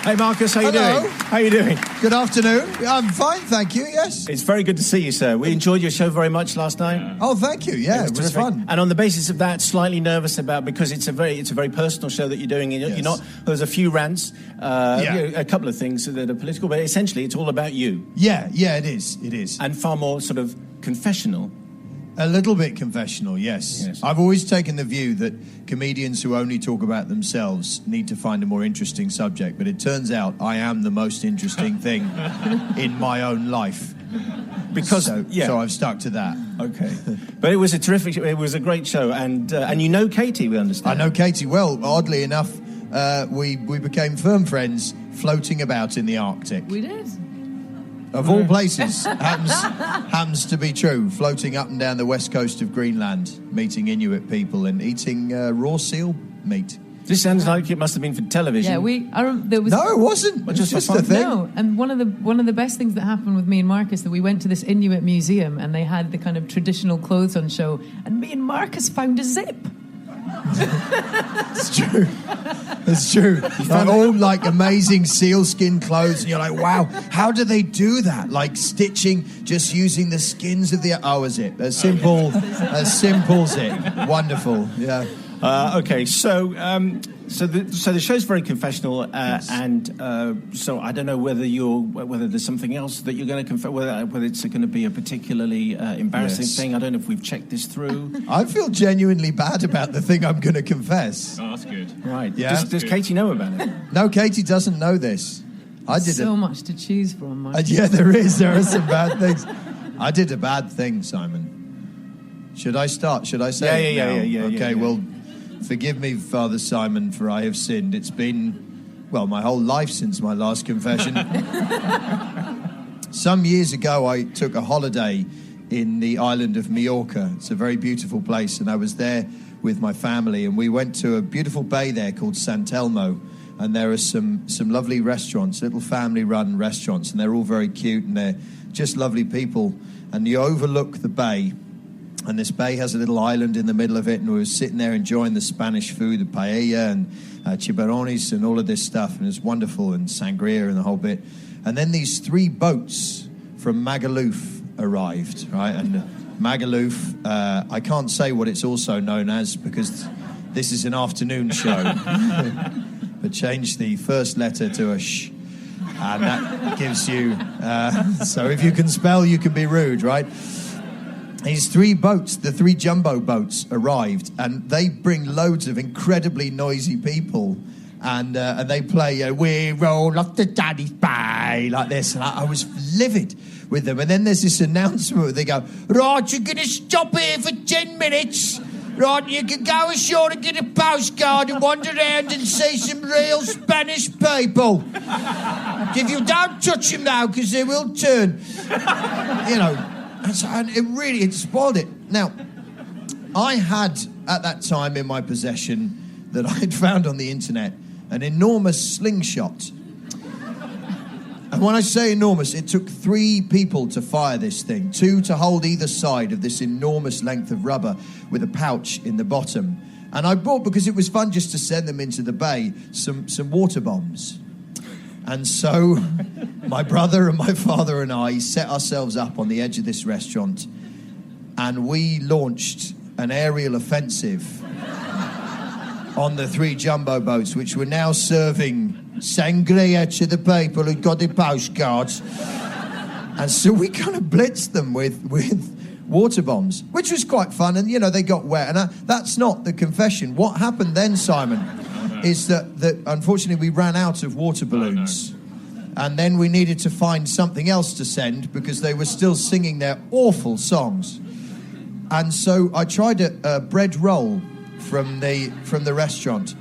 Hey, Marcus, how you Hello. doing? How you doing? Good afternoon. I'm fine, thank you, yes. It's very good to see you, sir. We enjoyed your show very much last night. Oh, thank you, yeah, it was fun. And on the basis of that, slightly nervous about, because it's a very personal show that you're doing. You're not. There's a few rants, a couple of things that are political, but essentially it's all about you. Yeah, it is. And far more sort of confessional. A little bit confessional, yes. I've always taken the view that comedians who only talk about themselves need to find a more interesting subject, but it turns out I am the most interesting thing in my own life. So I've stuck to that. Okay. But it was a great show, and you know Katie, we understand. I know Katie well. Oddly enough, we became firm friends floating about in the Arctic. We did. Of all places, happens to be true. Floating up and down the west coast of Greenland, meeting Inuit people and eating raw seal meat. This sounds like it must have been for television. Yeah, No, it wasn't. It was just a thing. No, and one of the best things that happened with me and Marcus, that we went to this Inuit museum and they had the kind of traditional clothes on show, and me and Marcus found a zip. It's true. It's true. Like all like amazing sealskin clothes, and you're like, wow, how do they do that? Like stitching, just using the skins of the a zip. A simple zip. Wonderful. Yeah. Okay, so the show's very confessional, and so I don't know whether there's something else that you're going to confess, whether it's going to be a particularly embarrassing thing. I don't know if we've checked this through. I feel genuinely bad about the thing I'm going to confess. Oh, that's good. Right. Yeah. Does Katie know about it? No, Katie doesn't know this. I did so much to choose from, Marcus. yeah, there is. There are some bad things. I did a bad thing, Simon. Should I start? Should I say? Yeah. Okay, well. Forgive me, Father Simon, for I have sinned. It's been, my whole life since my last confession. Some years ago, I took a holiday in the island of Mallorca. It's a very beautiful place, and I was there with my family, and we went to a beautiful bay there called San Telmo, and there are some lovely restaurants, little family-run restaurants, and they're all very cute, and they're just lovely people, and you overlook the bay. And this bay has a little island in the middle of it, and we were sitting there enjoying the Spanish food, the paella and chibarones and all of this stuff, and it was wonderful, and sangria and the whole bit. And then these 3 boats from Magaluf arrived, right? And Magaluf, I can't say what it's also known as because this is an afternoon show, but change the first letter to a sh, and that gives you, so if you can spell, you can be rude, right? These 3 boats, the 3 jumbo boats, arrived, and they bring loads of incredibly noisy people, and they play "We Roll Off the Daddy's Bay" like this, and I was livid with them. And then there's this announcement where they go, "Right, you're going to stop here for 10 minutes. Right, you can go ashore and get a postcard and wander around and see some real Spanish people. If you don't touch them now, because they will turn." You know. And it spoiled it. Now, I had, at that time in my possession, that I had found on the internet, an enormous slingshot. And when I say enormous, it took 3 people to fire this thing, 2 to hold either side of this enormous length of rubber with a pouch in the bottom. And I bought, because it was fun just to send them into the bay, some water bombs. And so my brother and my father and I set ourselves up on the edge of this restaurant, and we launched an aerial offensive on the 3 jumbo boats, which were now serving sangria to the people who got their postcards. And so we kind of blitzed them with water bombs, which was quite fun, and they got wet. And that's not the confession. What happened then, Simon, is that unfortunately we ran out of water balloons. And then we needed to find something else to send because they were still singing their awful songs. And so I tried a bread roll from the restaurant.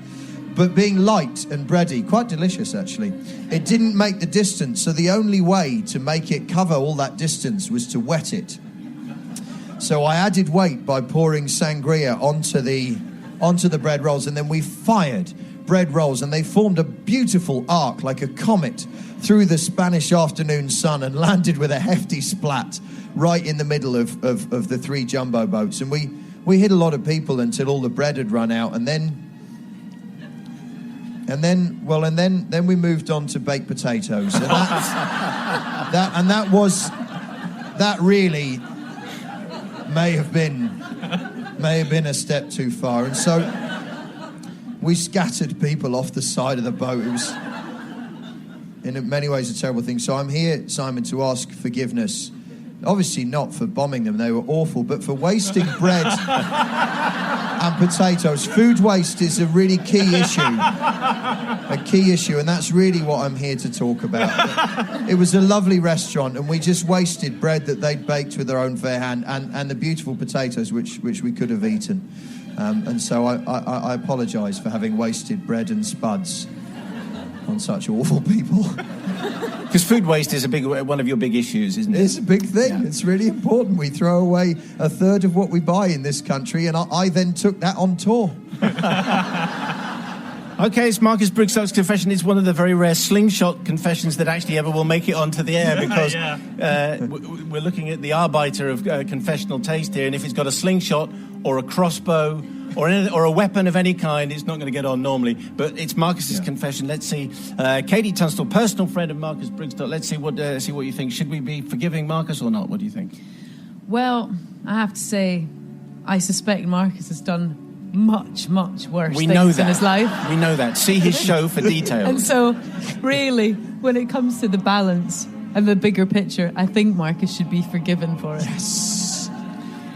But being light and bready, quite delicious actually, it didn't make the distance. So the only way to make it cover all that distance was to wet it. So I added weight by pouring sangria onto the bread rolls, and then we fired bread rolls, and they formed a beautiful arc like a comet through the Spanish afternoon sun and landed with a hefty splat right in the middle of the 3 jumbo boats. And we hit a lot of people until all the bread had run out, and then And then we moved on to baked potatoes, and that really may have been a step too far. And so we scattered people off the side of the boat. It was, in many ways, a terrible thing. So I'm here, Simon, to ask forgiveness. Obviously not for bombing them, they were awful, but for wasting bread and potatoes. Food waste is a really key issue. And that's really what I'm here to talk about. It was a lovely restaurant, and we just wasted bread that they'd baked with their own fair hand, and the beautiful potatoes which we could have eaten. And so I apologise for having wasted bread and spuds on such awful people. Because food waste is one of your big issues, isn't it? It's a big thing. Yeah. It's really important. We throw away a third of what we buy in this country, and I then took that on tour. Okay, it's Marcus Brigstocke's confession. It's one of the very rare slingshot confessions that actually ever will make it onto the air, because we're looking at the arbiter of confessional taste here, and if it's got a slingshot or a crossbow or a weapon of any kind, it's not going to get on normally. But it's Marcus's confession. Let's see. Katie Tunstall, personal friend of Marcus Brigstocke. Let's see what you think. Should we be forgiving Marcus or not? What do you think? Well, I have to say, I suspect Marcus has done much, much worse things in his life. We know that. See his show for details. And so, really, when it comes to the balance and the bigger picture, I think Marcus should be forgiven for it. Yes.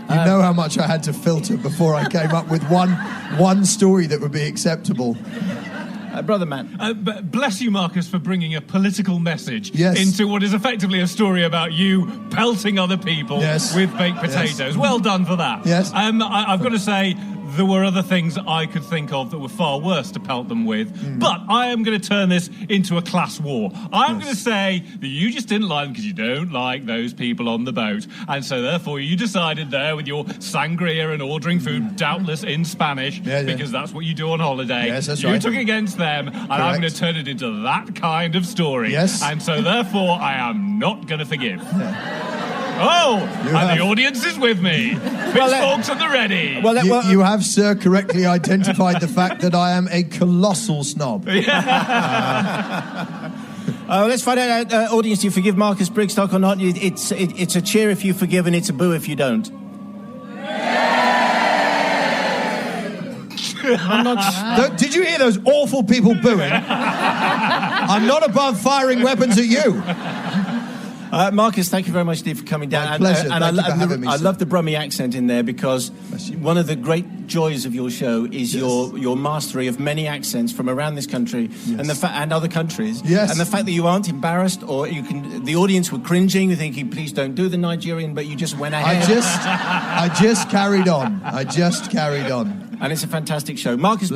You know how much I had to filter before I came up with one story that would be acceptable. Brother Matt. Bless you, Marcus, for bringing a political message Yes. into what is effectively a story about you pelting other people with baked potatoes. Yes. Well done for that. Yes. I've got to say, there were other things I could think of that were far worse to pelt them with. But I am going to turn this into a class war. I'm going to say that you just didn't like them because you don't like those people on the boat. And so therefore you decided there with your sangria and ordering food, doubtless in Spanish, because that's what you do on holiday. Yes, that's you right. took against them, and I'm going to turn it into that kind of story. Yes. And so therefore I am not going to forgive. The audience is with me. Pitchforks at the ready. You have, sir, correctly identified the fact that I am a colossal snob. Let's find out, audience, do you forgive Marcus Brigstocke or not? It's a cheer if you forgive, and it's a boo if you don't. Did you hear those awful people booing? I'm not above firing weapons at you. Marcus, thank you very much indeed for coming down. My pleasure. And Thank you for having me, I sir. love the Brummie accent in there, because one of the great joys of your show is your mastery of many accents from around this country and other countries. Yes. And the fact that you aren't embarrassed, or the audience were cringing, thinking, please don't do the Nigerian, but you just went ahead. I just carried on. And it's a fantastic show. Marcus